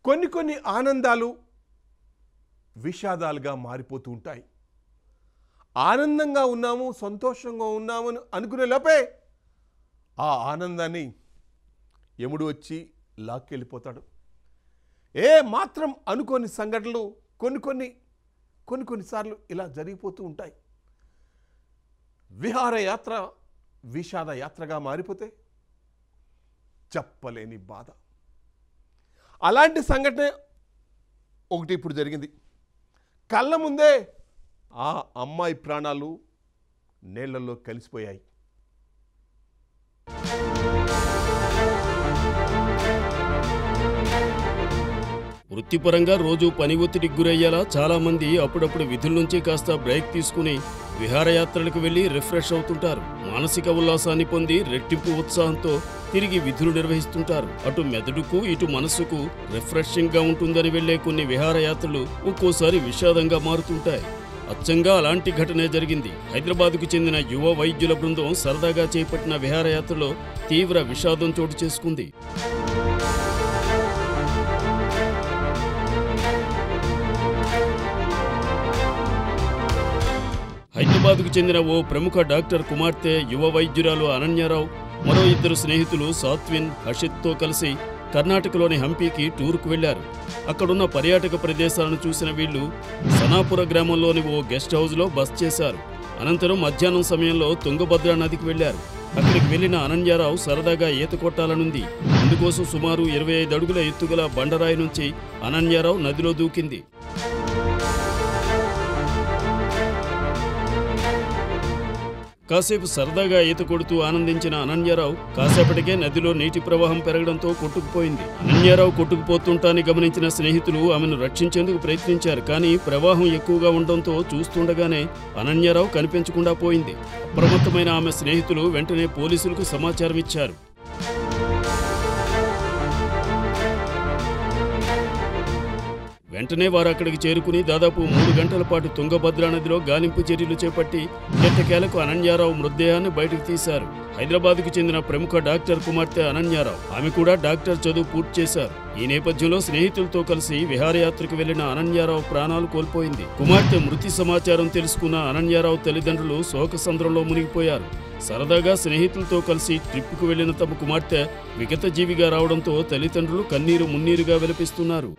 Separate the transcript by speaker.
Speaker 1: కొన్ని ఆనందాలు విషాదాలుగా మారిపోతూ ఉంటాయి. ఆనందంగా ఉన్నాము, సంతోషంగా ఉన్నాము అనుకునే లోపే ఆ ఆనందాన్ని యముడు వచ్చి లాక్కెళ్ళిపోతాడు. మాత్రం అనుకోని సంఘటనలు కొన్నిసార్లు ఇలా జరిగిపోతూ ఉంటాయి. విహారయాత్ర విషాద యాత్రగా మారిపోతే చెప్పలేని బాధ. అలాంటి సంఘటన ఒకటి ఇప్పుడు జరిగింది. కళ్ళ ముందే ఆ అమ్మాయి ప్రాణాలు నీళ్లలో కలిసిపోయాయి.
Speaker 2: వృత్తిపరంగా రోజు పని ఒత్తిడికి గురయ్యేలా చాలా మంది అప్పుడప్పుడు విధుల నుంచి కాస్త బ్రేక్ తీసుకుని విహారయాత్రలకు వెళ్లి రిఫ్రెష్ అవుతుంటారు. మానసిక ఉల్లాసాన్ని పొంది రెట్టింపు ఉత్సాహంతో తిరిగి విధులు నిర్వహిస్తుంటారు. అటు మెదడుకు ఇటు మనస్సుకు రిఫ్రెషింగ్ గా ఉంటుందని వెళ్లే కొన్ని విహారయాత్రలు ఒక్కోసారి విషాదంగా మారుతుంటాయి. అచ్చంగా అలాంటి ఘటనే జరిగింది. హైదరాబాద్కు చెందిన యువ వైద్యుల బృందం సరదాగా చేపట్టిన విహారయాత్రలో తీవ్ర విషాదం చోటు చేసుకుంది. హైదరాబాద్కు చెందిన ఓ ప్రముఖ డాక్టర్ కుమార్తె యువ వైద్యురాలు అనన్యారావు మరో ఇద్దరు స్నేహితులు సాత్విన్, హషిత్తో కలిసి కర్ణాటకలోని హంపీకి టూర్కు వెళ్లారు. అక్కడున్న పర్యాటక ప్రదేశాలను చూసిన వీళ్లు సనాపుర గ్రామంలోని ఓ గెస్ట్ హౌస్లో బస చేశారు. అనంతరం మధ్యాహ్నం సమయంలో తుంగభద్ర నదికి వెళ్లారు. అక్కడికి వెళ్లిన అనన్యారావు సరదాగా ఈత కొట్టాలనుంది. అందుకోసం సుమారు 25 అడుగుల ఎత్తుగల బండరాయి నుంచి అనన్యారావు నదిలో దూకింది. కాసేపు సరదాగా ఈత కొడుతూ ఆనందించిన అనన్యారావు కాసేపటికే నదిలో నీటి ప్రవాహం పెరగడంతో కొట్టుకుపోయింది. అనన్యారావు కొట్టుకుపోతుంటాన్ని గమనించిన స్నేహితులు ఆమెను రక్షించేందుకు ప్రయత్నించారు. కానీ ప్రవాహం ఎక్కువగా ఉండడంతో చూస్తుండగానే అనన్యారావు కనిపించకుండా పోయింది. అప్రమత్తమైన ఆమె స్నేహితులు వెంటనే పోలీసులకు సమాచారం ఇచ్చారు. వెంటనే వారు అక్కడికి చేరుకుని దాదాపు 3 గంటల పాటు తుంగభద్రా నదిలో గాలింపు చర్యలు చేపట్టి ఎట్టకేలకు అనన్యారావు మృతదేహాన్ని బయటకు తీశారు. హైదరాబాద్కు చెందిన ప్రముఖ డాక్టర్ కుమార్తె అనన్యారావు. ఆమె కూడా డాక్టర్ చదువు పూర్తి చేశారు. ఈ నేపథ్యంలో స్నేహితులతో కలిసి విహారయాత్రకు వెళ్లిన అనన్యారావు ప్రాణాలు కోల్పోయింది. కుమార్తె మృతి సమాచారం తెలుసుకున్న అనన్యారావు తల్లిదండ్రులు శోకసంద్రంలో మునిగిపోయారు. సరదాగా స్నేహితులతో కలిసి ట్రిప్కు వెళ్లిన తమ కుమార్తె విగత జీవిగా రావడంతో తల్లిదండ్రులు కన్నీరు మున్నీరుగా విలపిస్తున్నారు.